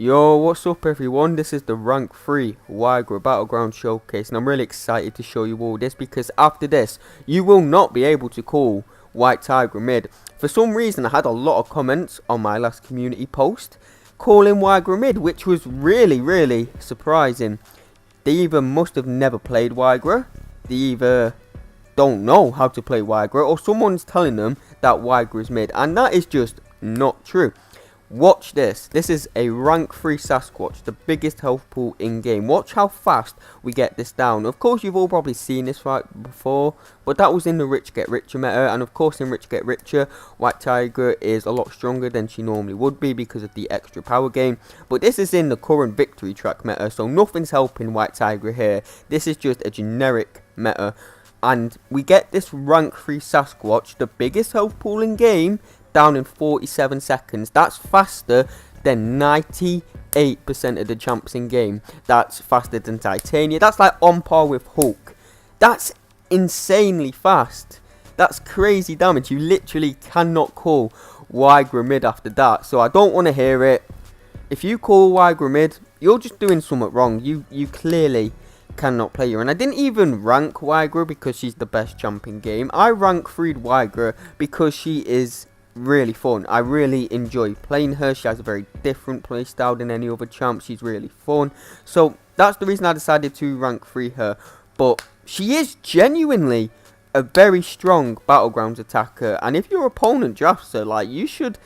Yo, what's up everyone? This is the rank 3 Wigra Battleground showcase, and I'm really excited to show you all this because after this you will not be able to call White Tiger mid. For some reason I had a lot of comments on my last community post calling Wigra mid, which was really surprising. They either must have never played Wigra, they either don't know how to play Wigra, or someone's telling them that Wigra is mid, and that is just not true. Watch this. This is a rank 3 Sasquatch, the biggest health pool in game. Watch how fast we get this down. Of course, you've all probably seen this fight before, but that was in the Rich Get Richer meta. And of course, in Rich Get Richer, White Tiger is a lot stronger than she normally would be because of the extra power gain. But this is in the current victory track meta, so nothing's helping White Tiger here. This is just a generic meta. And we get this rank 3 Sasquatch, the biggest health pool in game, down in 47 seconds. That's faster than 98% of the champs in game. That's faster than Titania. That's like on par with Hulk. That's insanely fast. That's crazy damage. You literally cannot call Wigra mid after that. So I don't want to hear it. If you call Wigra mid, you're just doing something wrong. You clearly cannot play her. And I didn't even rank Wigra because she's the best champ in game. I rank 3'd Wigra because she is really fun. I really enjoy playing her. She has a very different playstyle than any other champ. She's really fun. So that's the reason I decided to rank 3 her. But she is genuinely a very strong Battlegrounds attacker. And if your opponent drafts her, like, you should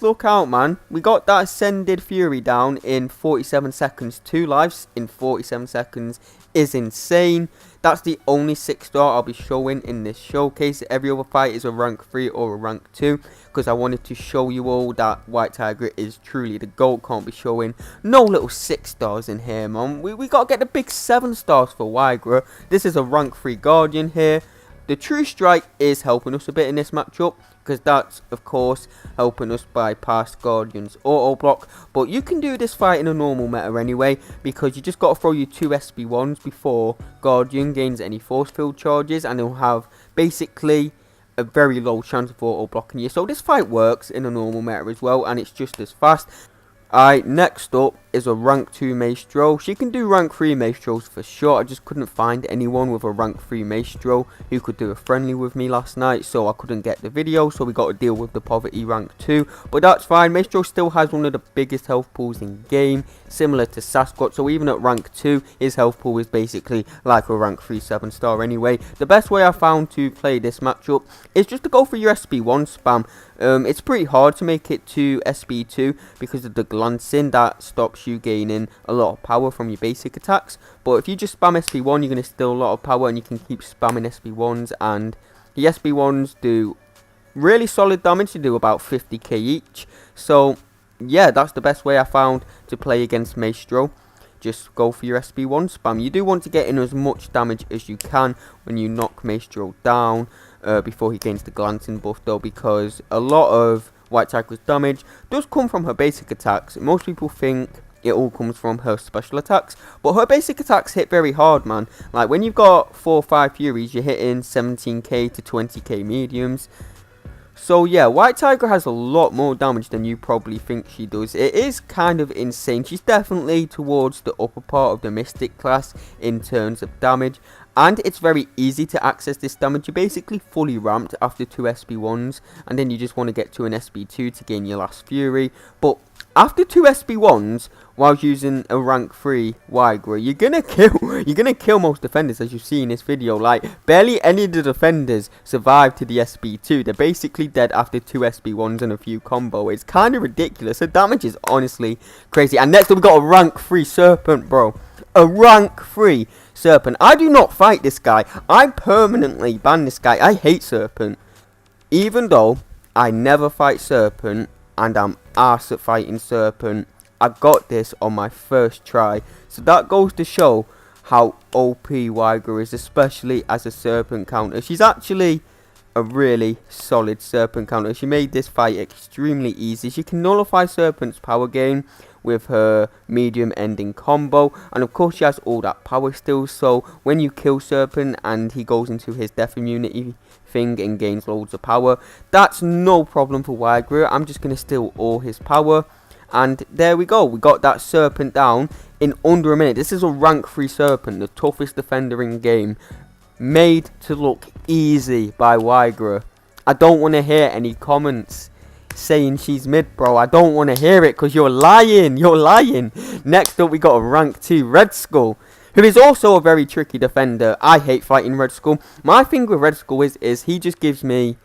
look out, man. We got that Ascended Fury down in 47 seconds. 2 lives in 47 seconds is insane. That's the only 6-star I'll be showing in this showcase. Every other fight is a rank 3 or a rank 2. Because I wanted to show you all that White Tiger is truly the GOAT. Can't be showing no little 6-stars in here, man. We got to get the big 7-stars for Wigra. This is a rank 3 Guardian here. The True Strike is helping us a bit in this matchup, because that's, of course, helping us bypass Guardian's auto block. But you can do this fight in a normal meta anyway, because you just got to throw your 2 SB1s before Guardian gains any force field charges, and he'll have basically a very low chance of auto blocking you. So this fight works in a normal meta as well, and it's just as fast. Alright, next up is a rank 2 Maestro. She can do rank 3 Maestros for sure. I just couldn't find anyone with a rank 3 Maestro who could do a friendly with me last night, so I couldn't get the video, so we got to deal with the poverty rank 2. But that's fine. Maestro still has one of the biggest health pools in game, similar to Sasquatch, so even at rank 2, his health pool is basically like a rank 3 7-star anyway. The best way I found to play this matchup is just to go for your SB1 spam. It's pretty hard to make it to SB2 because of the glancing that stops you gaining a lot of power from your basic attacks. But if you just spam SB1, you're going to steal a lot of power, and you can keep spamming SB1s, and the SB1s do really solid damage. They do about 50k each. So yeah, that's the best way I found to play against Maestro. Just go for your SB1 spam. You do want to get in as much damage as you can when you knock Maestro down before he gains the glancing buff, though, because a lot of White Tiger's damage does come from her basic attacks. Most people think it all comes from her special attacks, but her basic attacks hit very hard, man. Like when you've got 4 or 5 Furies, you're hitting 17k to 20k mediums. So yeah, White Tiger has a lot more damage than you probably think she does. It is kind of insane. She's definitely towards the upper part of the Mystic class in terms of damage. And it's very easy to access this damage. You're basically fully ramped after 2 SB1s. And then you just want to get to an SB2 to gain your last Fury. But after 2 SB1s, while using a rank 3 Wigra, you're gonna kill most defenders, as you see in this video. Like, barely any of the defenders survive to the SB2. They're basically dead after 2 SB1s and a few combo. It's kind of ridiculous. The damage is honestly crazy. And next up, we got a rank 3 Serpent, bro. A rank 3 Serpent. I do not fight this guy. I permanently ban this guy. I hate Serpent. Even though I never fight Serpent, and I'm arse at fighting Serpent, I got this on my first try. So that goes to show how OP Wigra is, especially as a Serpent counter. She's actually a really solid Serpent counter. She made this fight extremely easy. She can nullify Serpent's power gain with her medium ending combo, and of course she has all that power still, so when you kill Serpent and he goes into his death immunity thing and gains loads of power, that's no problem for Wigra. I'm just going to steal all his power, And there we go, we got that Serpent down in under a minute. This is a rank 3 Serpent, the toughest defender in game, made to look easy by Wigra. I don't want to hear any comments saying she's mid, bro. I don't want to hear it, because you're lying. Next up, we got a rank 2 Red Skull, who is also a very tricky defender. I hate fighting Red Skull. My thing with Red Skull is he just gives me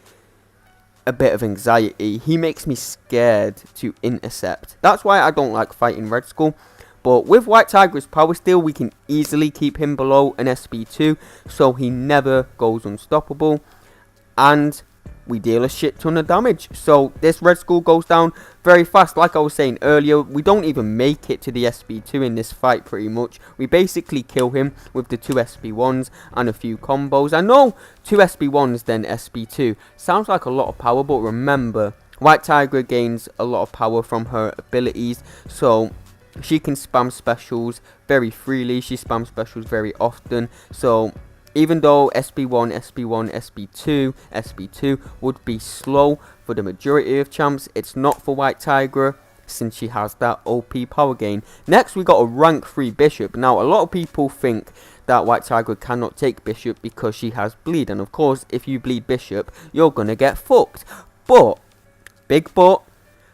a bit of anxiety. He makes me scared to intercept. That's why I don't like fighting Red Skull. But with White Tiger's power steal, we can easily keep him below an SB2, so he never goes unstoppable. And we deal a shit ton of damage. So this Red Skull goes down very fast. Like I was saying earlier, we don't even make it to the SB2 in this fight pretty much. We basically kill him with the 2 SB1s and a few combos. I know 2 SB1s then SB2 sounds like a lot of power, but remember, White Tiger gains a lot of power from her abilities, so she can spam specials very freely. She spams specials very often, so even though SB1, SB1, SB2, SB2 would be slow for the majority of champs, it's not for White Tiger since she has that OP power gain. Next, we got a rank 3 Bishop. Now, a lot of people think that White Tiger cannot take Bishop because she has bleed. And of course, if you bleed Bishop, you're going to get fucked. But, big but,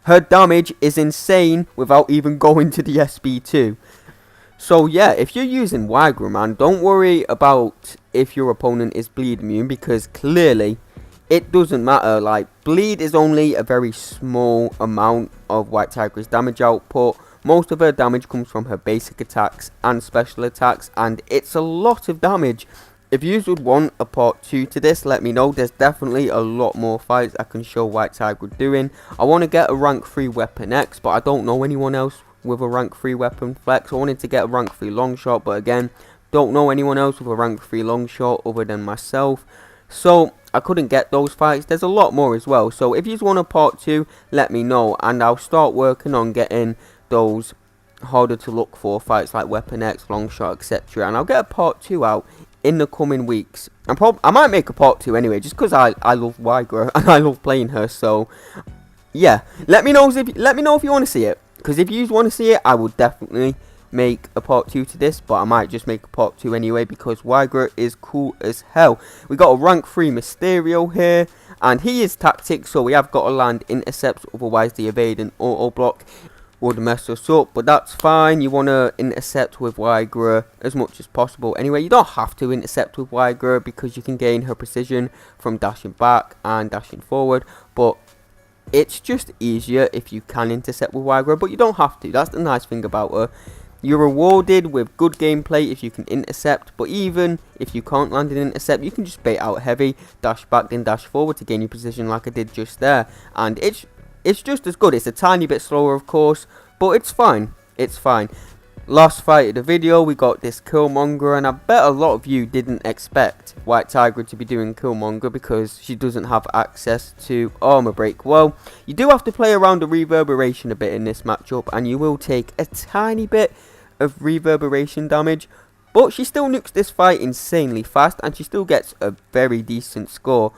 her damage is insane without even going to the SB2. So yeah, if you're using Wigra, man, don't worry about if your opponent is bleed immune, because clearly it doesn't matter. Like, bleed is only a very small amount of White Tiger's damage output. Most of her damage comes from her basic attacks and special attacks, and it's a lot of damage. If you would want a part 2 to this, let me know. There's definitely a lot more fights I can show White Tiger doing. I want to get a rank 3 Weapon X, but I don't know anyone else with a rank 3 weapon flex. I wanted to get a rank 3 long shot, but again, don't know anyone else with a rank 3 long shot other than myself, so I couldn't get those fights. There's a lot more as well, so if you want a part 2, let me know, and I'll start working on getting those harder to look for fights like Weapon X, long shot, etc. And I'll get a part 2 out in the coming weeks. I might make a part 2 anyway, just because I love Wigra and I love playing her. So yeah, let me know if you want to see it. Because if you want to see it, I will definitely make a part 2 to this. But I might just make a part 2 anyway, because Wigra is cool as hell. We got a rank 3 Mysterio here, and he is tactic, so we have got to land intercepts. Otherwise the evade and auto block would mess us up. But that's fine. You want to intercept with Wigra as much as possible. Anyway, you don't have to intercept with Wigra, because you can gain her precision from dashing back and dashing forward. But it's just easier if you can intercept with Wigra, but you don't have to. That's the nice thing about her. You're rewarded with good gameplay if you can intercept, but even if you can't land an intercept, you can just bait out heavy, dash back, then dash forward to gain your position like I did just there. And it's just as good. It's a tiny bit slower, of course, but it's fine. It's fine. Last fight of the video, we got this Killmonger, and I bet a lot of you didn't expect White Tiger to be doing Killmonger because she doesn't have access to armor break. Well, you do have to play around the reverberation a bit in this matchup, and you will take a tiny bit of reverberation damage, but she still nukes this fight insanely fast, and she still gets a very decent score.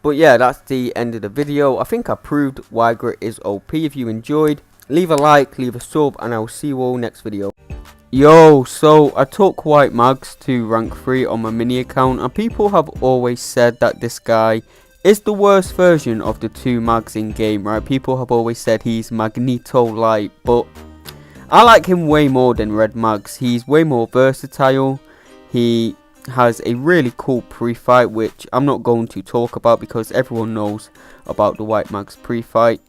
But yeah, that's the end of the video. I think I proved Wigra is OP. If you enjoyed, leave a like, leave a sub, and I will see you all next video. Yo, so I took White Mags to rank 3 on my mini account, and people have always said that this guy is the worst version of the 2 Mags in game, right? People have always said he's Magneto light, but I like him way more than Red Mags. He's way more versatile. He has a really cool pre-fight, which I'm not going to talk about because everyone knows about the White Mags pre-fight.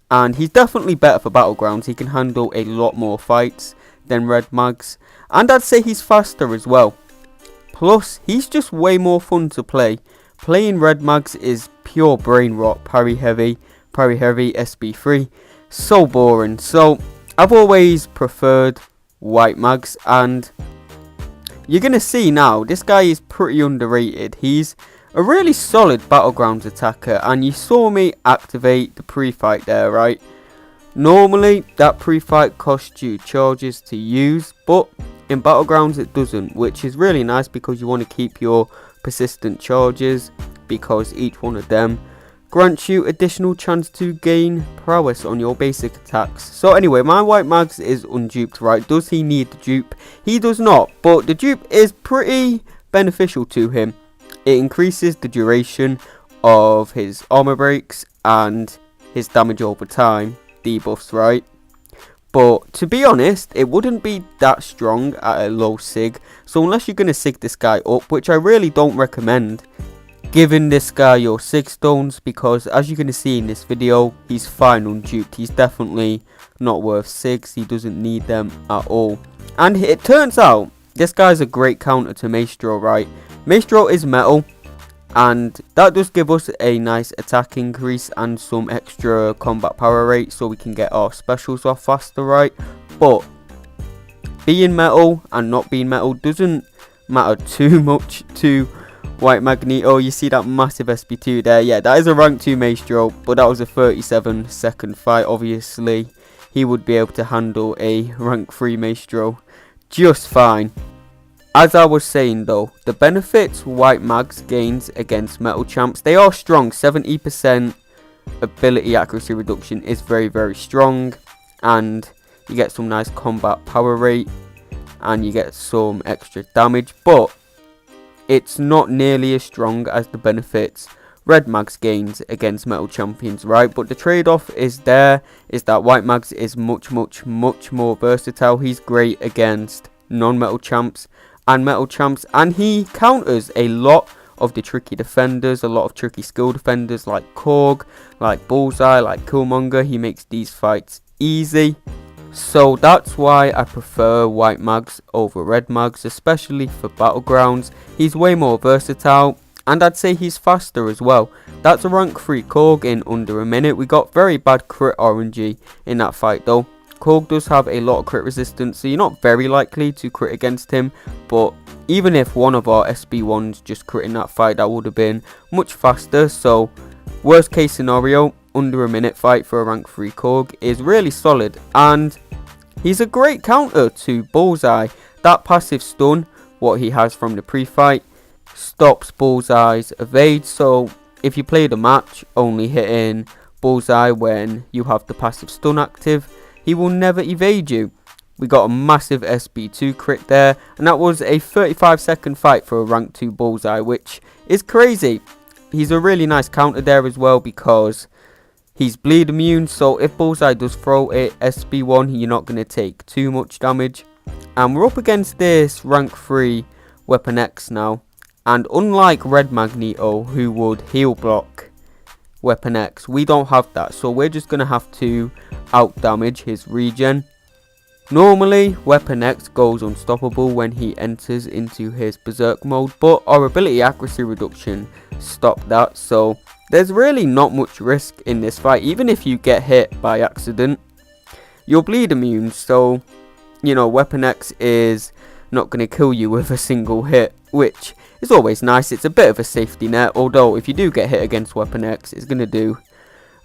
And he's definitely better for Battlegrounds. He can handle a lot more fights than Red Mags, and I'd say he's faster as well. Plus, he's just way more fun to play. Playing Red Mags is pure brain rot. Parry heavy, SB3, so boring. So I've always preferred White Mags, and you're gonna see now this guy is pretty underrated. He's a really solid Battlegrounds attacker, and you saw me activate the pre-fight there, right? Normally, that pre-fight costs you charges to use, but in Battlegrounds it doesn't, which is really nice because you want to keep your persistent charges, because each one of them grants you additional chance to gain prowess on your basic attacks. So anyway, my White Mags is unduped, right? Does he need the dupe? He does not, but the dupe is pretty beneficial to him. It increases the duration of his armor breaks and his damage over time debuffs, right? But to be honest, it wouldn't be that strong at a low sig. So unless you're going to sig this guy up, which I really don't recommend giving this guy your sig stones, because as you're going to see in this video, he's fine unduped. He's definitely not worth sigs. He doesn't need them at all. And it turns out this guy's a great counter to Maestro, right? Maestro is metal, and that does give us a nice attack increase and some extra combat power rate, so we can get our specials off faster, right? But being metal and not being metal doesn't matter too much to White Magneto. You see that massive SP2 there? Yeah, that is a rank 2 Maestro, but that was a 37-second fight. Obviously, he would be able to handle a rank 3 Maestro just fine. As I was saying though, the benefits White Mags gains against metal champs, they are strong. 70% ability accuracy reduction is very, very strong, and you get some nice combat power rate, and you get some extra damage, but it's not nearly as strong as the benefits Red Mags gains against metal champions, right? But the trade-off is that White Mags is much more versatile. He's great against non-metal champs and metal champs, and he counters a lot of the tricky defenders, a lot of tricky skill defenders like Korg, like Bullseye, like Killmonger. He makes these fights easy. So that's why I prefer White Mags over Red Mags, especially for Battlegrounds. He's way more versatile, and I'd say he's faster as well. That's a rank 3 Korg in under a minute. We got very bad crit RNG in that fight though. Korg does have a lot of crit resistance, so you're not very likely to crit against him. But even if one of our SB1s just crit in that fight, that would have been much faster. So worst case scenario, under a minute fight for a rank 3 Korg is really solid, and he's a great counter to Bullseye. That passive stun, what he has from the pre-fight, stops Bullseye's evade. So if you play the match only hitting Bullseye when you have the passive stun active, he will never evade you. We got a massive SB2 crit there, and that was a 35-second fight for a rank 2 Bullseye, which is crazy. He's a really nice counter there as well, because he's bleed immune, so if Bullseye does throw a SB1, you're not going to take too much damage. And we're up against this rank 3 Weapon X now, and unlike Red Magneto, who would heal block Weapon X, we don't have that, so we're just going to have to out damage his regen. Normally Weapon X goes unstoppable when he enters into his berserk mode, but our ability accuracy reduction stopped that, so there's really not much risk in this fight. Even if you get hit by accident, you're bleed immune, so you know Weapon X is not going to kill you with a single hit, which is always nice. It's a bit of a safety net, although if you do get hit against Weapon X, it's going to do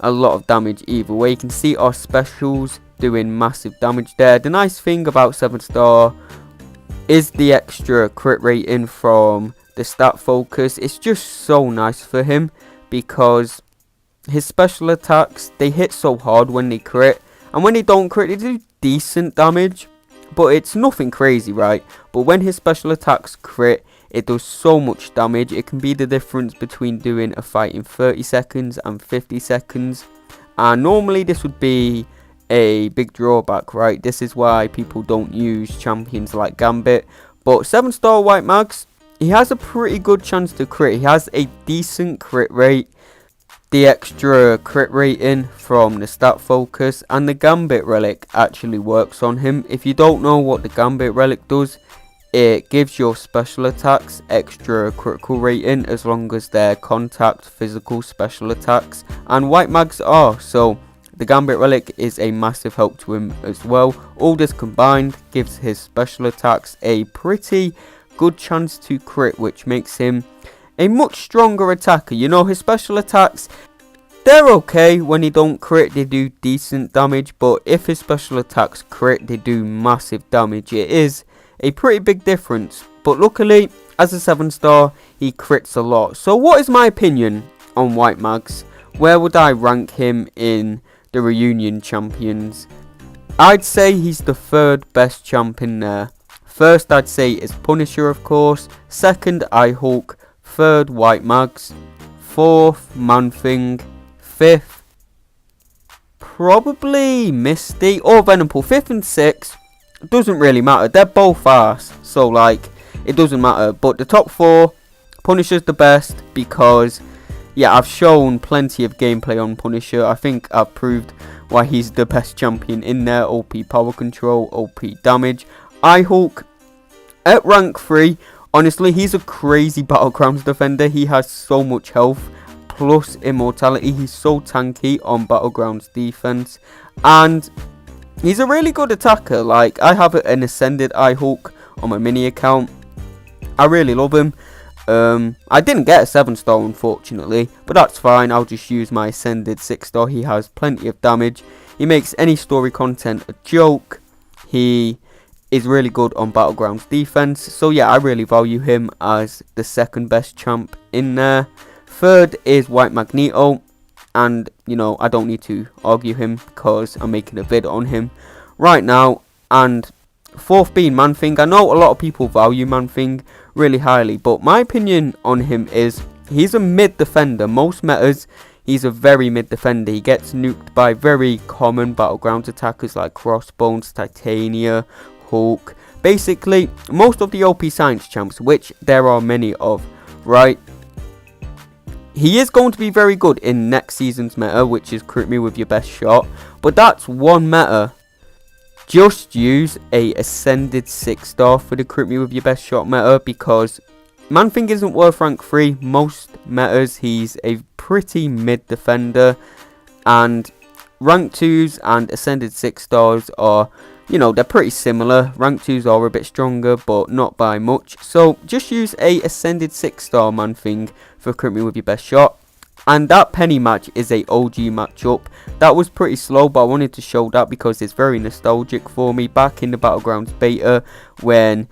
a lot of damage either way. You can see our specials doing massive damage there. The nice thing about 7-star is the extra crit rating from the stat focus. It's just so nice for him, because his special attacks, they hit so hard when they crit, and when they don't crit, they do decent damage, but it's nothing crazy, right? But when his special attacks crit, it does so much damage. It can be the difference between doing a fight in 30 seconds and 50 seconds. And normally this would be a big drawback, right? This is why people don't use champions like Gambit. But 7-star White Mags, he has a pretty good chance to crit. He has a decent crit rate. The extra crit rating from the stat focus and the Gambit relic actually works on him. If you don't know what the Gambit relic does, it gives your special attacks extra critical rating as long as they're contact physical special attacks, and White Mags are, so the Gambit relic is a massive help to him as well. All this combined gives his special attacks a pretty good chance to crit, which makes him a much stronger attacker. You know, his special attacks, they're okay. When they don't crit, they do decent damage, but if his special attacks crit, they do massive damage. It is a pretty big difference, but luckily as a 7-star he crits a lot. So what is my opinion on White Mags? where would I rank him in the reunion champions? I'd say he's the third best champ in there. First I'd say is Punisher, of course. Second, Hulk. Third, White Mags. Fourth, Man-Thing. Fifth, probably Misty or Venompool. Fifth and sixth, doesn't really matter. They're both arse, so like, it doesn't matter. But the top four, Punisher's the best because, yeah, I've shown plenty of gameplay on Punisher. I think I've proved why he's the best champion in there. OP power control, OP damage. Hulk at rank 3. Honestly, he's a crazy Battlegrounds defender. He has so much health plus immortality. He's so tanky on Battlegrounds defense, and he's a really good attacker. Like, I have an ascended Hulk on my mini account. I really love him. I didn't get a 7-star unfortunately, but that's fine. I'll just use my ascended 6-star. He has plenty of damage. He makes any story content a joke. He is really good on Battlegrounds defense. So yeah, I really value him as the second best champ in there. Third is White Magneto, and you know, I don't need to argue him because I'm making a vid on him right now. And fourth being Man-Thing. I know a lot of people value Man-Thing really highly, but my opinion on him is he's a mid defender. Most metas, he's a very mid defender. He gets nuked by very common Battlegrounds attackers like Crossbones, Titania, Hulk. Basically, most of the OP science champs, which there are many of, right? He is going to be very good in next season's meta, which is crit me with your best shot. But that's one meta. Just use a ascended 6-star for the crit me with your best shot meta, because Man-Thing isn't worth rank 3. Most metas, he's a pretty mid defender. And rank 2s and ascended 6-stars are, you know, they're pretty similar. Rank 2s are a bit stronger, but not by much. So just use a ascended 6-star Man-Thing for crit me with your best shot. And that penny match is a OG matchup. That was pretty slow, but I wanted to show that because it's very nostalgic for me. Back in the Battlegrounds beta, when,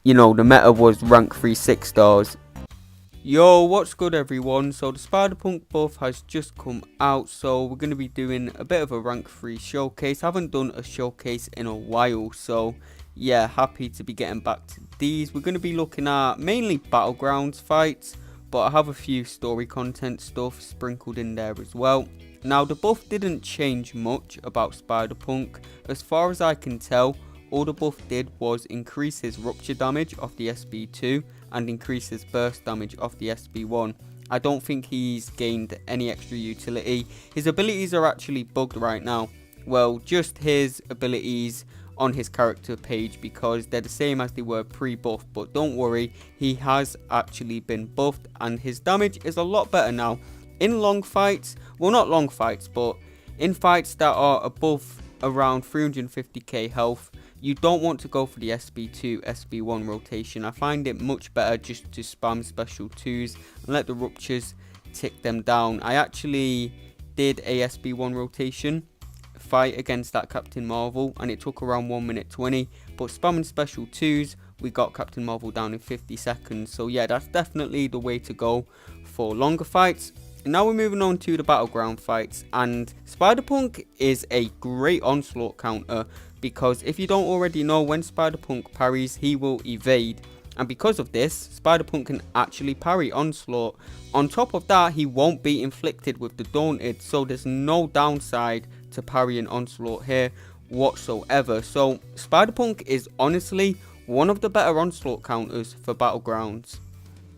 you know, the meta was rank 3 6-stars. Yo, what's good everyone? So the Spider-Punk buff has just come out, so we're going to be doing a bit of a rank 3 showcase. I haven't done a showcase in a while, so yeah, happy to be getting back to these. We're going to be looking at mainly Battlegrounds fights, but I have a few story content stuff sprinkled in there as well. Now, the buff didn't change much about Spider-Punk. As far as I can tell, all the buff did was increase his rupture damage off the SB2 and increase his burst damage off the SB1. I don't think he's gained any extra utility. His abilities are actually bugged right now. Well, just his abilities on his character page, because they're the same as they were pre-buff, but don't worry, he has actually been buffed and his damage is a lot better now. In long fights, well, not long fights, but in fights that are above around 350k health, you don't want to go for the SB2, SB1 rotation. I find it much better just to spam special 2s and let the ruptures tick them down. I actually did a SB1 rotation fight against that Captain Marvel, and it took around 1 minute 20, but spamming special 2s, we got Captain Marvel down in 50 seconds. So yeah, that's definitely the way to go for longer fights. And now we're moving on to the Battleground fights, and Spider-Punk is a great onslaught counter, because if you don't already know, when Spider-Punk parries, he will evade. And because of this, Spider-Punk can actually parry onslaught. On top of that, he won't be inflicted with the Daunted, so there's no downside to parrying onslaught here whatsoever. So Spider-Punk is honestly one of the better onslaught counters for Battlegrounds.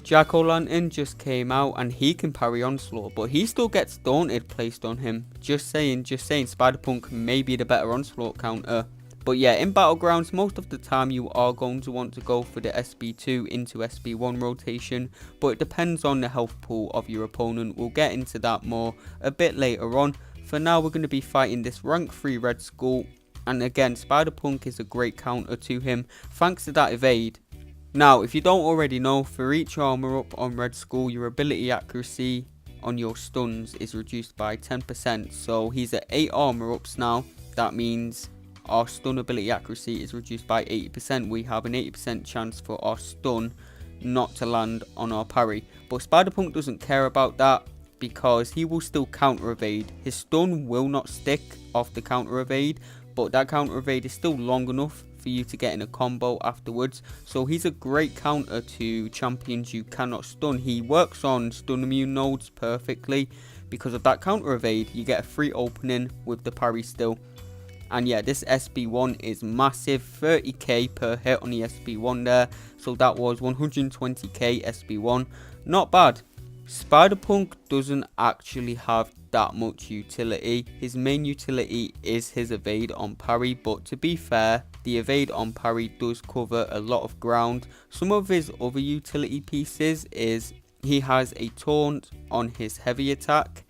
Jack-O-Lantern just came out and he can parry onslaught, but he still gets Daunted placed on him. Just saying, Spider-Punk may be the better onslaught counter. But yeah, in Battlegrounds, most of the time you are going to want to go for the SB2 into SB1 rotation, but it depends on the health pool of your opponent. We'll get into that more a bit later on. For now, we're going to be fighting this rank 3 Red Skull, and again, Spider-Punk is a great counter to him thanks to that evade. Now, if you don't already know, for each armor up on Red Skull, your ability accuracy on your stuns is reduced by 10%. So he's at 8 armor ups now. That means our stun ability accuracy is reduced by 80%. We have an 80% chance for our stun not to land on our parry. But Spider-Punk doesn't care about that. because he will still counter evade. His stun will not stick off the counter evade, but that counter evade is still long enough for you to get in a combo afterwards. So he's a great counter to champions you cannot stun. He works on stun immune nodes perfectly because of that counter evade. You get a free opening with the parry still. And yeah, this SB1 is massive, 30k per hit on the SB1 there. So that was 120k SB1, not bad. Spider-Punk doesn't actually have that much utility. His main utility is his evade on parry, but to be fair, the evade on parry does cover a lot of ground. Some of his other utility pieces is he has a taunt on his heavy attack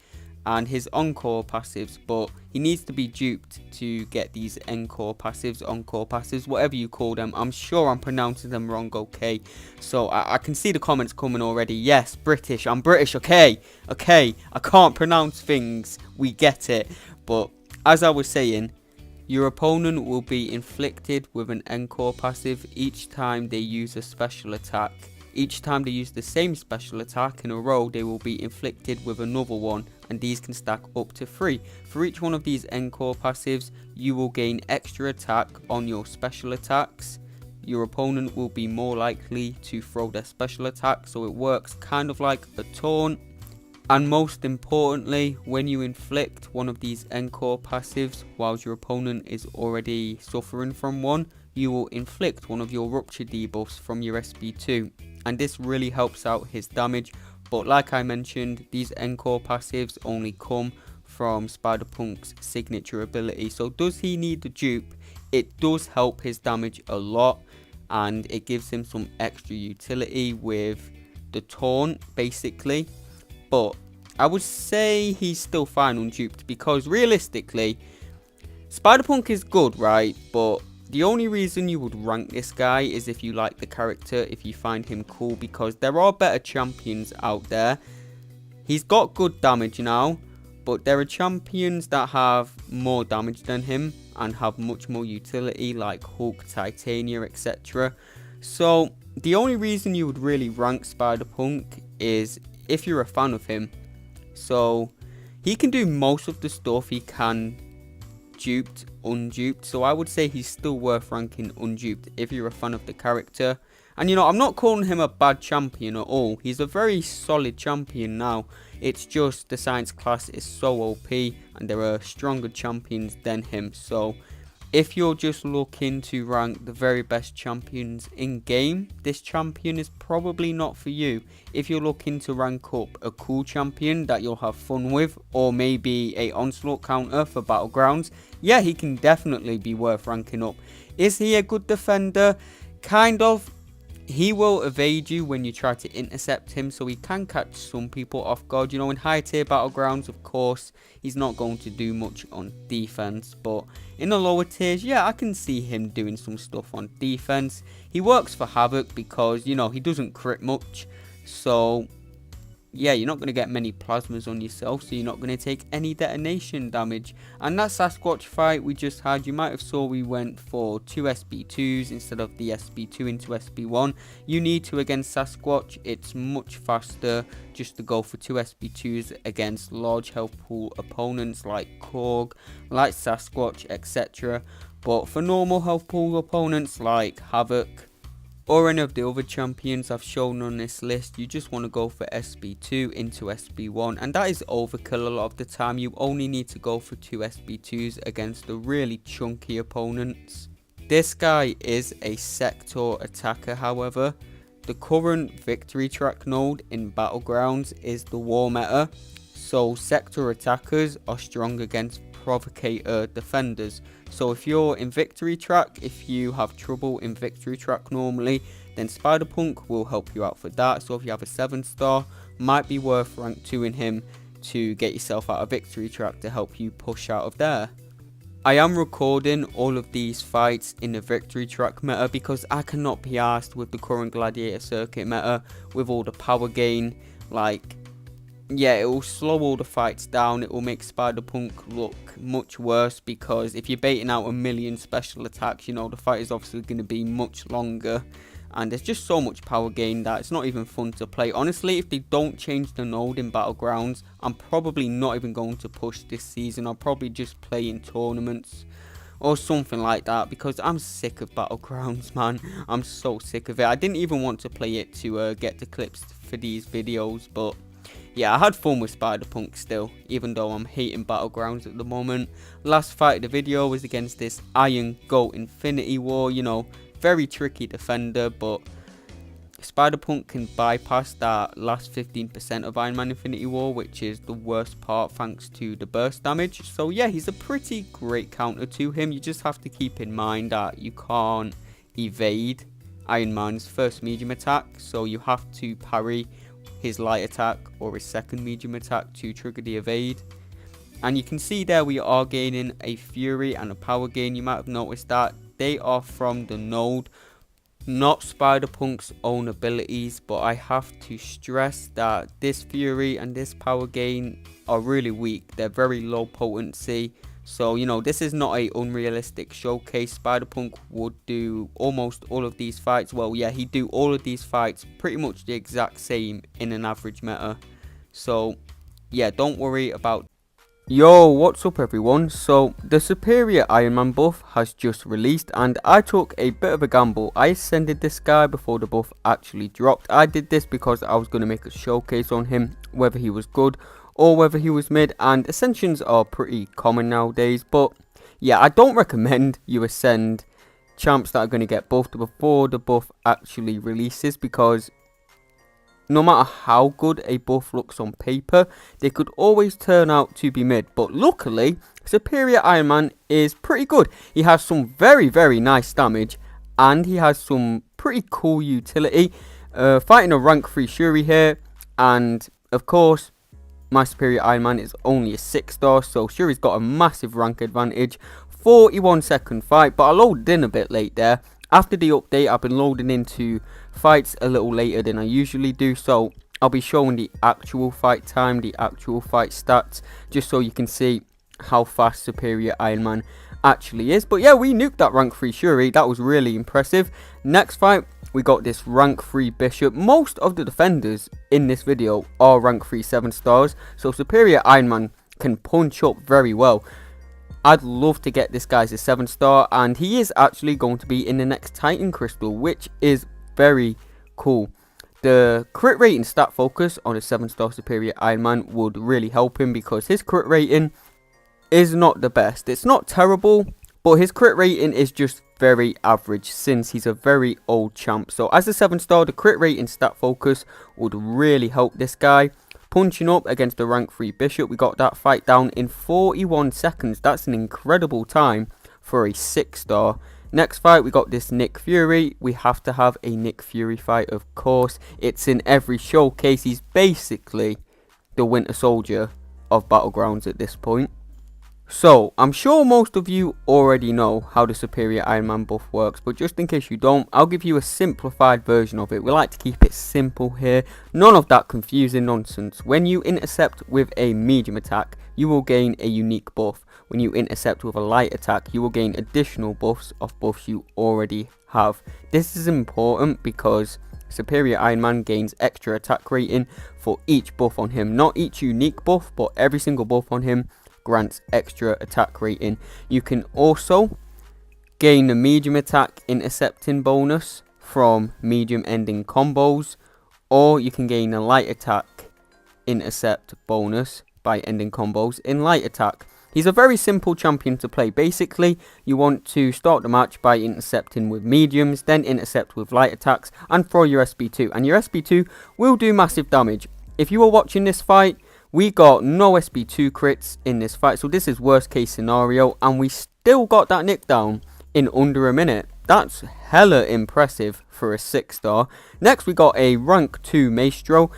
and his encore passives, but he needs to be duped to get these encore passives, whatever you call them. I'm sure I'm pronouncing them wrong, okay? So I can see the comments coming already. Yes, British, I'm British, okay, I can't pronounce things, we get it. But as I was saying, your opponent will be inflicted with an encore passive each time they use a special attack. Each time they use the same special attack in a row, they will be inflicted with another one, and these can stack up to 3. For each one of these encore passives, you will gain extra attack on your special attacks. Your opponent will be more likely to throw their special attack, so it works kind of like a taunt. And most importantly, when you inflict one of these encore passives whilst your opponent is already suffering from one, you will inflict one of your rupture debuffs from your SB2, and this really helps out his damage. But like I mentioned, these encore passives only come from Spider-Punk's signature ability. So does he need the dupe? It does help his damage a lot, and it gives him some extra utility with the taunt basically. But I would say he's still fine unduped, because realistically, Spider-Punk is good, right? But the only reason you would rank this guy is if you like the character, if you find him cool, because there are better champions out there. He's got good damage now, but there are champions that have more damage than him and have much more utility, like Hulk, Titania, etc. So the only reason you would really rank Spider-Punk is if you're a fan of him. So he can do most of the stuff he can duped, unduped, so I would say he's still worth ranking unduped if you're a fan of the character. And you know, I'm not calling him a bad champion at all. He's a very solid champion now. It's just the science class is so OP and there are stronger champions than him. So if you're just looking to rank the very best champions in game, this champion is probably not for you. If you're looking to rank up a cool champion that you'll have fun with, or maybe a onslaught counter for Battlegrounds, yeah, he can definitely be worth ranking up. Is he a good defender? Kind of. He will evade you when you try to intercept him, so he can catch some people off guard. You know, in high tier Battlegrounds, of course, he's not going to do much on defense, but in the lower tiers, yeah, I can see him doing some stuff on defense. He works for Havoc because, you know, he doesn't crit much, so yeah, you're not going to get many plasmas on yourself, so you're not going to take any detonation damage. And that Sasquatch fight we just had, you might have saw we went for 2 SB2s instead of the SB2 into SB1. You need to against Sasquatch. It's much faster just to go for 2 SB2s against large health pool opponents like Korg, like Sasquatch, etc. But for normal health pool opponents like Havoc or any of the other champions I've shown on this list, you just want to go for SB2 into SB1, and that is overkill a lot of the time. You only need to go for 2 SB2s against the really chunky opponents. This guy is a sector attacker, however. The current victory track node in Battlegrounds is the war meta, so sector attackers are strong against provocator defenders. So if you're in victory track, if you have trouble in victory track normally, then Spider-Punk will help you out for that. So if you have a 7-star, might be worth rank 2 in him to get yourself out of victory track to help you push out of there. I am recording all of these fights in the victory track meta because I cannot be arsed with the current gladiator circuit meta with all the power gain. Like, yeah, it will slow all the fights down. It will make Spider-Punk look much worse, because if you're baiting out a million special attacks, you know, the fight is obviously going to be much longer. and there's just so much power gain that it's not even fun to play. Honestly, if they don't change the node in Battlegrounds, I'm probably not even going to push this season. I'll probably just play in tournaments or something like that, because I'm sick of Battlegrounds, man. I'm so sick of it. I didn't even want to play it to get the clips for these videos, but yeah, I had fun with Spider-Punk still, even though I'm hating Battlegrounds at the moment. Last fight of the video was against this Iron Goat Infinity War, you know, very tricky defender, but Spider-Punk can bypass that last 15% of Iron Man Infinity War, which is the worst part thanks to the burst damage. So yeah, he's a pretty great counter to him. You just have to keep in mind that you can't evade Iron Man's first medium attack, so you have to parry his light attack or his second medium attack to trigger the evade. And you can see there we are gaining a fury and a power gain. You might have noticed that they are from the node, not Spider-Punk's own abilities, but I have to stress that this fury and this power gain are really weak. They're very low potency, so you know, this is not a unrealistic showcase. Spider-Punk would do almost all of these fights, well yeah, he'd do all of these fights pretty much the exact same in an average meta, so yeah, don't worry about. Yo, what's up everyone? So the superior Iron Man buff has just released, and I took a bit of a gamble. I ascended this guy before the buff actually dropped. I did this because I was going to make a showcase on him, whether he was good or whether he was mid, and ascensions are pretty common nowadays. But yeah, I don't recommend you ascend champs that are going to get buffed before the buff actually releases, because no matter how good a buff looks on paper, they could always turn out to be mid. But luckily, Superior Iron Man is pretty good. He has some very nice damage, and he has some pretty cool utility. Fighting a rank 3 Shuri here, and of course, my Superior Iron Man is only a 6-star, so Shuri's got a massive rank advantage. 41-second fight, but I loaded in a bit late there. After the update, I've been loading into fights a little later than I usually do, so I'll be showing the actual fight time, the actual fight stats, just so you can see how fast Superior Iron Man actually is. But yeah, we nuked that rank 3 Shuri. That was really impressive. Next fight, we got this rank 3 Bishop. Most of the defenders in this video are rank 3 7-stars, so Superior Iron Man can punch up very well. I'd love to get this guy as a 7-star, and he is actually going to be in the next Titan Crystal, which is very cool. The crit rate and stat focus on a 7-star Superior Iron Man would really help him, because his crit rating is not the best. It's not terrible, but his crit rating is just very average since he's a very old champ. So as a 7-star, the crit rate and stat focus would really help this guy. Punching up against the rank 3 Bishop, we got that fight down in 41 seconds. That's an incredible time for a 6-star. Next fight, we got this Nick Fury. We have to have a Nick Fury fight, of course. It's in every showcase. He's basically the Winter Soldier of Battlegrounds at this point. So, I'm sure most of you already know how the Superior Iron Man buff works, but just in case you don't, I'll give you a simplified version of it. We like to keep it simple here, none of that confusing nonsense. When you intercept with a medium attack, you will gain a unique buff. When you intercept with a light attack, you will gain additional buffs of buffs you already have. This is important because Superior Iron Man gains extra attack rating for each buff on him. Not each unique buff, but every single buff on him grants extra attack rating. You can also gain the medium attack intercepting bonus from medium ending combos, or you can gain a light attack intercept bonus by ending combos in light attack. He's a very simple champion to play. Basically, you want to start the match by intercepting with mediums, then intercept with light attacks, and throw your SB2. And your SB2 will do massive damage. If you were watching this fight, we got no SB2 crits in this fight, so this is worst case scenario, and we still got that nick down in under a minute. That's hella impressive for a 6-star. Next, we got a rank 2 Maestro.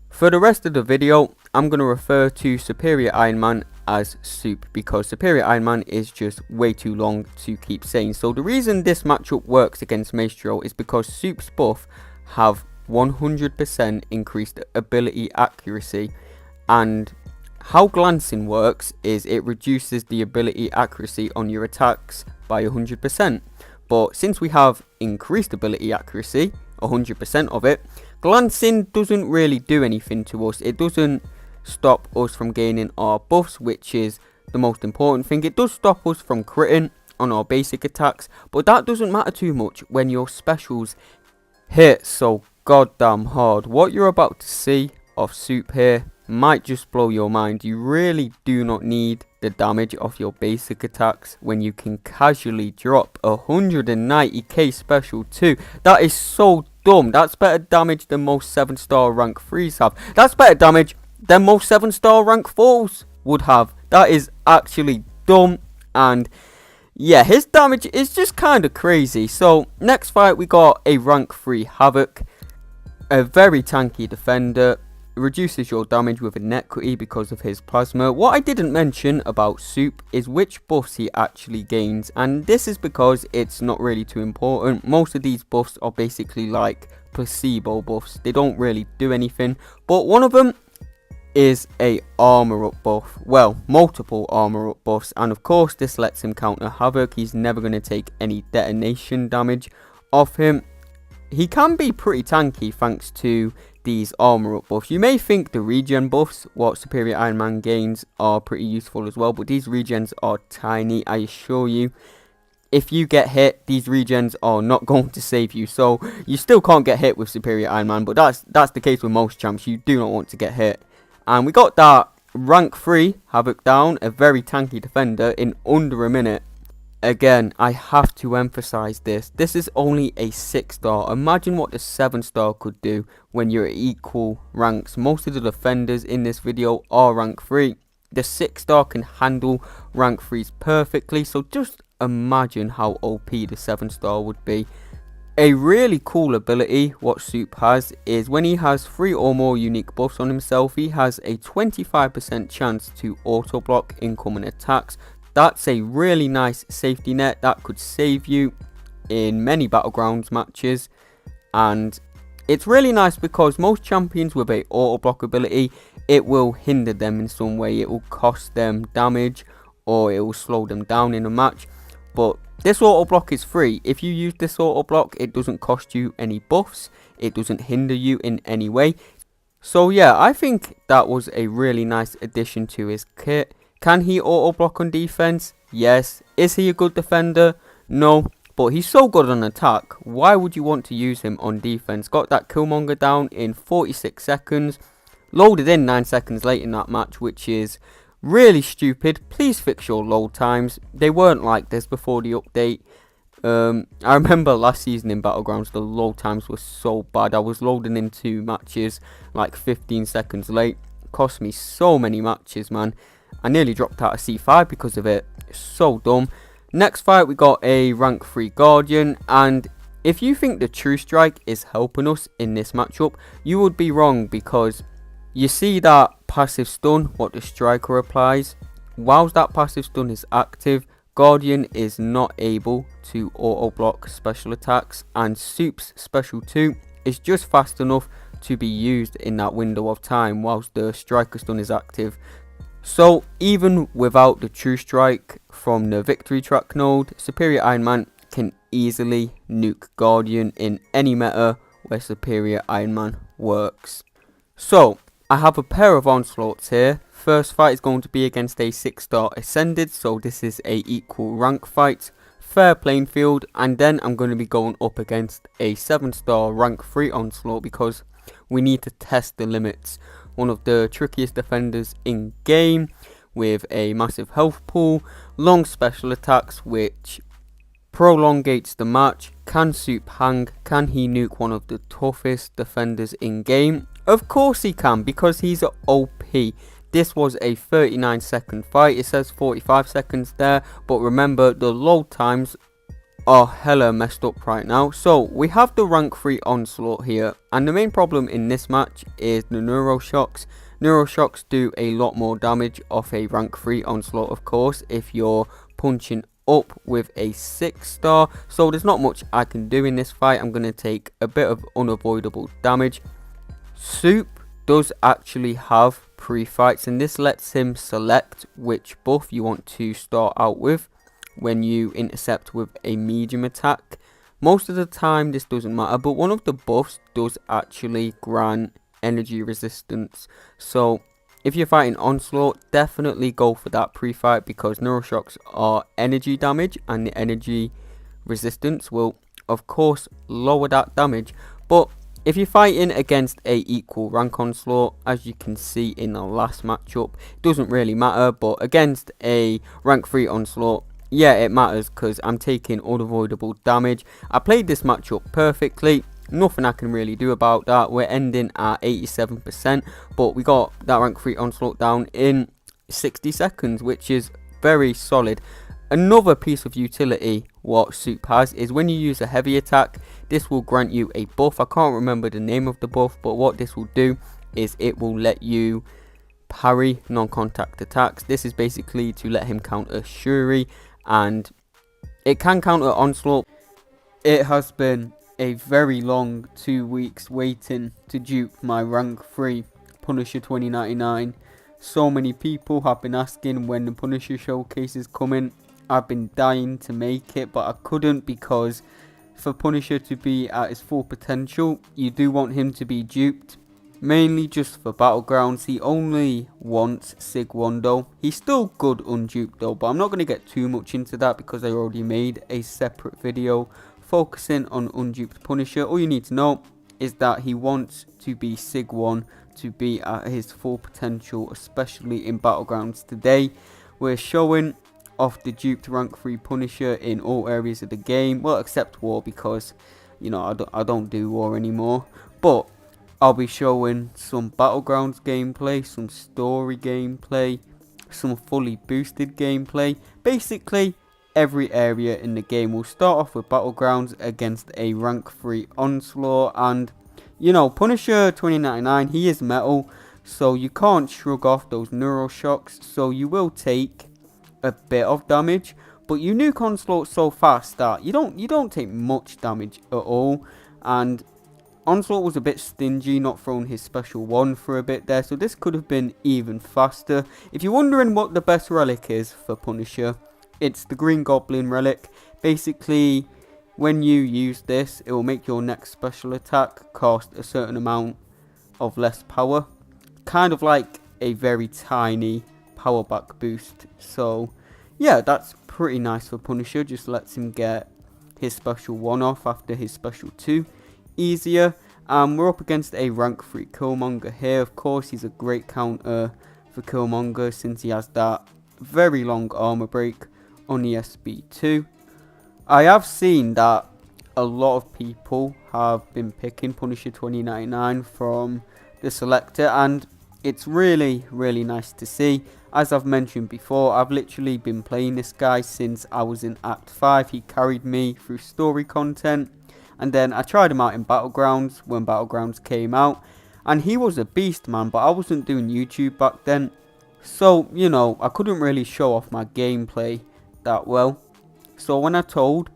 For the rest of the video, I'm going to refer to Superior Iron Man as Soup, because Superior Iron Man is just way too long to keep saying. So the reason this matchup works against Maestro is because Soup's buff have 100% increased ability accuracy, and how glancing works is it reduces the ability accuracy on your attacks by 100%. but since we have increased ability accuracy, 100% of it, glancing doesn't really do anything to us. It doesn't stop us from gaining our buffs, which is the most important thing. It does stop us from critting on our basic attacks, but that doesn't matter too much when your specials hit so goddamn hard. What you're about to see of Soup here might just blow your mind. You really do not need the damage of your basic attacks when you can casually drop 190k special too. That is so dumb. That's better damage than most 7-star rank 3s have. That's better damage than most 7-star rank 4s would have. That is actually dumb, and yeah, his damage is just kind of crazy. So next fight we got a rank 3 Havoc, a very tanky defender. Reduces your damage with inequity because of his plasma. What I didn't mention about Soup is which buffs he actually gains, and this is because it's not really too important. Most of these buffs are basically like placebo buffs. They don't really do anything, but one of them is a armor up buff. Well, multiple armor up buffs, and of course this lets him counter Havoc. He's never going to take any detonation damage off him. He can be pretty tanky thanks to these armor up buffs. You may think the regen buffs, what Superior Iron Man gains, are pretty useful as well, but these regens are tiny. I assure you, if you get hit, these regens are not going to save you. So you still can't get hit with Superior Iron Man, but that's the case with most champs. You do not want to get hit. And we got that rank 3 Havoc down, a very tanky defender, in under a minute. Again, I have to emphasize this. This is only a 6-star. Imagine what the 7-star could do when you're at equal ranks. Most of the defenders in this video are rank 3. The 6-star can handle rank 3s perfectly. So just imagine how OP the 7-star would be. A really cool ability what Soup has is when he has 3 or more unique buffs on himself, he has a 25% chance to auto block incoming attacks. That's a really nice safety net that could save you in many Battlegrounds matches, and it's really nice because most champions with a auto block ability, it will hinder them in some way. It will cost them damage or it will slow them down in a match, but this auto block is free. If you use this auto block, it doesn't cost you any buffs, it doesn't hinder you in any way. So yeah, I think that was a really nice addition to his kit. Can he auto block on defense? Yes. Is he a good defender? No. But he's so good on attack. Why would you want to use him on defense? Got that Killmonger down in 46 seconds. Loaded in 9 seconds late in that match, which is really stupid. Please fix your load times. They weren't like this before the update. I remember last season in Battlegrounds, the load times were so bad. I was loading into matches like 15 seconds late. Cost me so many matches, man. I nearly dropped out of C5 because of it. It's so dumb. Next fight we got a rank 3 Guardian, and if you think the True Strike is helping us in this matchup, you would be wrong, because you see that passive stun what the striker applies. Whilst that passive stun is active, Guardian is not able to auto block special attacks, and Soup's special 2 is just fast enough to be used in that window of time whilst the striker stun is active. So even without the True Strike from the Victory Track node, Superior Iron Man can easily nuke Guardian in any meta where Superior Iron Man works. So I have a pair of onslaughts here. First fight is going to be against a 6-star Ascended, so this is a equal rank fight. Fair playing field, and then I'm going to be going up against a 7-star rank 3 onslaught because we need to test the limits. One of the trickiest defenders in game with a massive health pool, long special attacks which prolongates the match. Can Soup hang? Can he nuke one of the toughest defenders in game? Of course he can, because he's OP. This was a 39-second fight. It says 45 seconds there, but remember the load times are hella messed up right now. So we have the rank 3 onslaught here, and the main problem in this match is the neuroshocks. Neuroshocks do a lot more damage off a rank 3 onslaught, of course, if you're punching up with a 6-star. So there's not much I can do in this fight. I'm going to take a bit of unavoidable damage. Soup does actually have pre-fights, and this lets him select which buff you want to start out with. when you intercept with a medium attack. Most of the time this doesn't matter, but one of the buffs does actually grant energy resistance. So if you're fighting Onslaught, definitely go for that pre-fight, because Neuroshocks are energy damage, and the energy resistance will of course lower that damage. But if you're fighting against a equal rank Onslaught, as you can see in the last matchup, it doesn't really matter. But against a rank 3 Onslaught, yeah, it matters, because I'm taking unavoidable damage. I played this matchup perfectly. Nothing I can really do about that. We're ending at 87%, but we got that rank 3 Onslaught down in 60 seconds, which is very solid. Another piece of utility what Soup has is when you use a heavy attack, this will grant you a buff. I can't remember the name of the buff, but what this will do is it will let you parry non-contact attacks. This is basically to let him counter Shuri, and it can counter Onslaught. It has been a very long 2 weeks waiting to dupe my rank 3 Punisher 2099. So many people have been asking when the Punisher showcase is coming. I've been dying to make it, but I couldn't, because for Punisher to be at his full potential, you do want him to be duped. Mainly just for Battlegrounds. He only wants Sig Wondo. He's still good unduped though, but I'm not going to get too much into that because I already made a separate video focusing on unduped Punisher. All you need to know is that he wants to be Sig 1 to be at his full potential, especially in Battlegrounds. Today we're showing off the duped rank 3 Punisher in all areas of the game, well except War, because you know I don't do War anymore. But I'll be showing some Battlegrounds gameplay, some story gameplay, some fully boosted gameplay, basically every area in the game. We'll start off with Battlegrounds against a rank 3 Onslaught, and you know, Punisher 2099, he is metal, so you can't shrug off those Neuroshocks, so you will take a bit of damage, but you nuke Onslaught so fast that you don't take much damage at all. And Onslaught was a bit stingy, not throwing his special one for a bit there, so this could have been even faster. If you're wondering what the best relic is for Punisher, it's the Green Goblin relic. Basically, when you use this, it will make your next special attack cost a certain amount of less power, kind of like a very tiny power back boost. So yeah, that's pretty nice for Punisher. Just lets him get his special 1 off after his special 2 easier. We're up against a rank 3 Killmonger here. Of course, he's a great counter for Killmonger since he has that very long armor break on the SB2. I have seen that a lot of people have been picking Punisher 2099 from the selector, and it's really nice to see. As I've mentioned before, I've literally been playing this guy since I was in Act 5. He carried me through story content, and then I tried him out in Battlegrounds when Battlegrounds came out, and he was a beast, man. But I wasn't doing YouTube back then, so you know, I couldn't really show off my gameplay that well. So when I told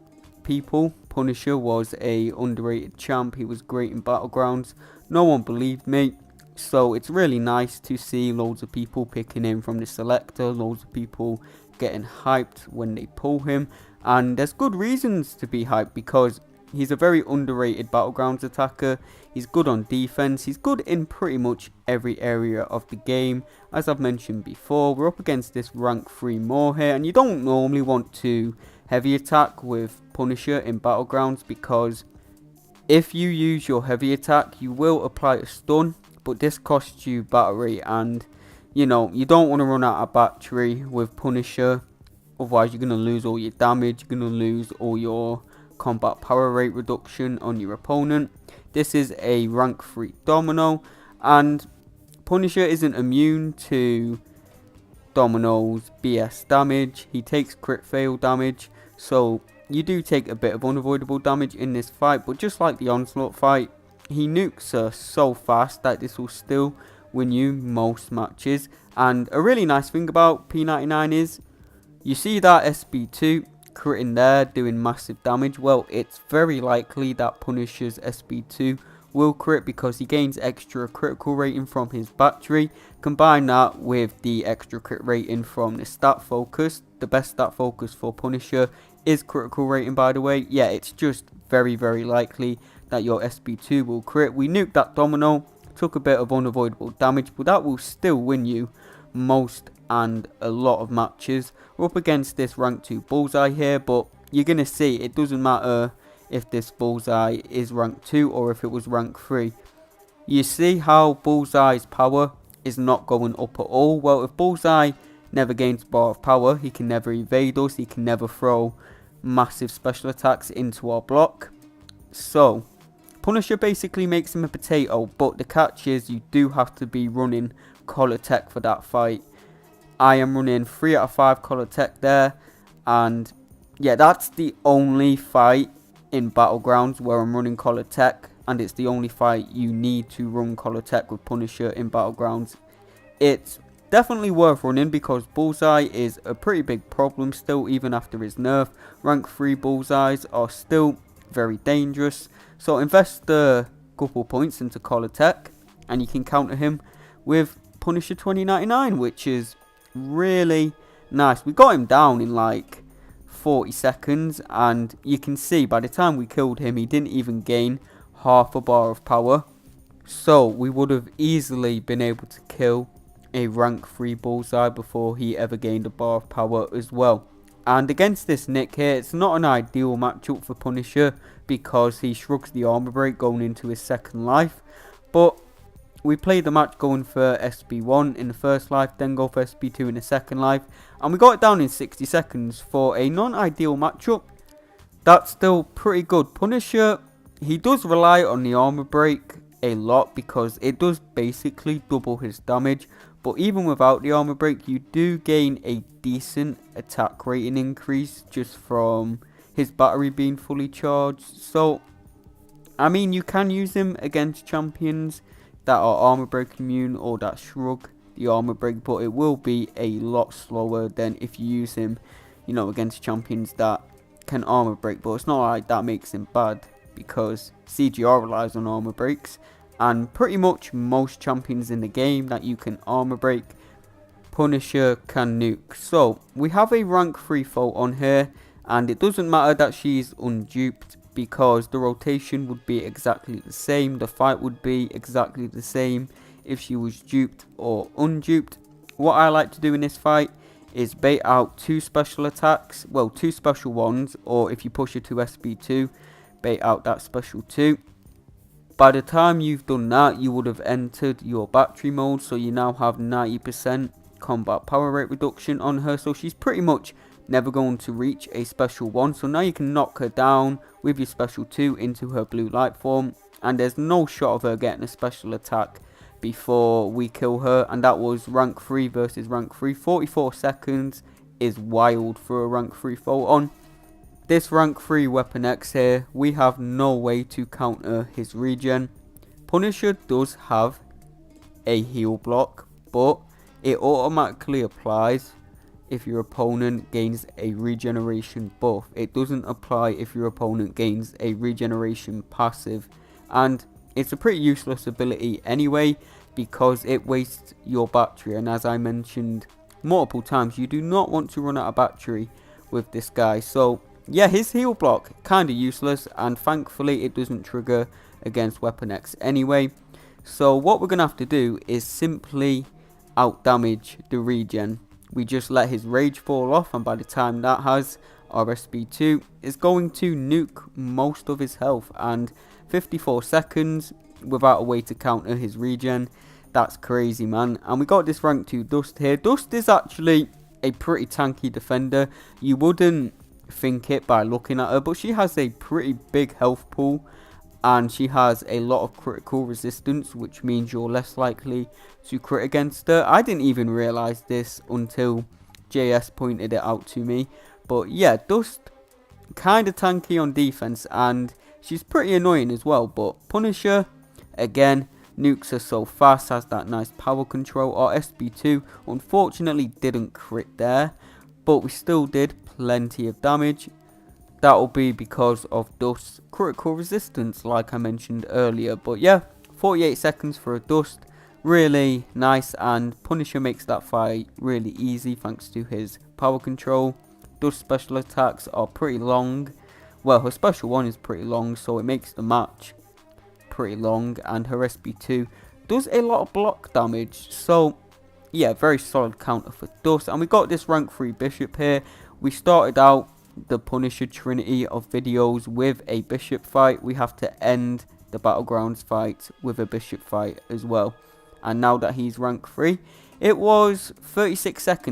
people Punisher was a underrated champ, he was great in Battlegrounds, no one believed me. So it's really nice to see loads of people picking him from the selector, loads of people getting hyped when they pull him, and there's good reasons to be hyped, because he's a very underrated Battlegrounds attacker. He's good on defense, he's good in pretty much every area of the game. As I've mentioned before, we're up against this rank 3 Maw here, and you don't normally want to heavy attack with Punisher in Battlegrounds, because if you use your heavy attack, you will apply a stun, but this costs you battery, and you know, you don't want to run out of battery with Punisher, otherwise you're going to lose all your damage, you're going to lose all your combat power rate reduction on your opponent. This is a rank 3 Domino, and Punisher isn't immune to Domino's BS damage. He takes crit fail damage, so you do take a bit of unavoidable damage in this fight, but just like the Onslaught fight, he nukes us so fast that this will still win you most matches. And a really nice thing about P99 is, you see that SB2 critting there doing massive damage. Well, it's very likely that Punisher's SB2 will crit because he gains extra critical rating from his battery. Combine that with the extra crit rating from the stat focus. The best stat focus for Punisher is critical rating, by the way. Yeah, it's just very, very likely that your SB2 will crit. We nuked that domino, took a bit of unavoidable damage, but that will still win you most and a lot of matches. We're up against this rank 2 bullseye here, but you're going to see it doesn't matter if this bullseye is rank 2 or if it was rank 3. You see how bullseye's power is not going up at all. Well, if bullseye never gains bar of power, he can never evade us, he can never throw massive special attacks into our block. So Punisher basically makes him a potato, but the catch is you do have to be running collar tech for that fight. I am running 3 out of 5 collar tech there, and yeah, that's the only fight in Battlegrounds where I'm running collar tech, and it's the only fight you need to run collar tech with Punisher in Battlegrounds. It's definitely worth running because bullseye is a pretty big problem still, even after his nerf. Rank 3 bullseyes are still very dangerous, so invest a couple points into collar tech and you can counter him with Punisher 2099, which is really nice. We got him down in like 40 seconds, and you can see by the time we killed him he didn't even gain half a bar of power, so we would have easily been able to kill a rank 3 bullseye before he ever gained a bar of power as well. And against this Nick here, it's not an ideal matchup for Punisher because he shrugs the armor break going into his second life, but we played the match going for SB1 in the first life, then go for SB2 in the second life, and we got it down in 60 seconds for a non-ideal matchup. That's still pretty good. Punisher, he does rely on the armor break a lot because it does basically double his damage, but even without the armor break you do gain a decent attack rating increase just from his battery being fully charged. So I mean, you can use him against champions that are armor break immune or that shrug the armor break, but it will be a lot slower than if you use him, you know, against champions that can armor break. But it's not like that makes him bad because CGR relies on armor breaks, and pretty much most champions in the game that you can armor break, Punisher can nuke. So we have a rank 3 foe on here, and it doesn't matter that she's unduped because the rotation would be exactly the same, the fight would be exactly the same if she was duped or unduped. What I like to do in this fight is bait out 2 special attacks, well 2 special ones, or if you push her to SB2, bait out that special 2. By the time you've done that, you would have entered your battery mode, so you now have 90% combat power rate reduction on her, so she's pretty much never going to reach a special 1. So now you can knock her down with your special 2 into her blue light form, and there's no shot of her getting a special attack before we kill her. And that was rank 3 versus rank 3. 44 seconds is wild for a rank 3 foe on. This rank 3 Weapon X here, we have no way to counter his regen. Punisher does have a heal block, but it automatically applies if your opponent gains a regeneration buff. It doesn't apply if your opponent gains a regeneration passive, and it's a pretty useless ability anyway because it wastes your battery, and as I mentioned multiple times, you do not want to run out of battery with this guy. So yeah, his heal block kind of useless, and thankfully it doesn't trigger against Weapon X anyway. So what we're gonna have to do is simply out damage the regen. We just let his rage fall off, and by the time that has, our SB2 is going to nuke most of his health, and 54 seconds without a way to counter his regen, that's crazy, man. And we got this rank 2 Dust here. Dust is actually a pretty tanky defender. You wouldn't think it by looking at her, but she has a pretty big health pool and she has a lot of critical resistance, which means you're less likely to crit against her. I didn't even realize this until JS pointed it out to me. But yeah, Dust kind of tanky on defense, and she's pretty annoying as well. But Punisher, again, nukes her so fast, has that nice power control. Our SB2 unfortunately didn't crit there, but we still did plenty of damage. that'll be because of Dust's critical resistance, like I mentioned earlier. But yeah, 48 seconds for a Dust, really nice, and Punisher makes that fight really easy thanks to his power control. Dust's special attacks are pretty long. Well, her special one is pretty long, so it makes the match pretty long, and her SB2 does a lot of block damage, so yeah, very solid counter for Dust. And we got this rank 3 Bishop here. We started out the Punisher trinity of videos with a Bishop fight. We have to end the Battlegrounds fight with a Bishop fight as well, and now that he's rank 3, it was 36 seconds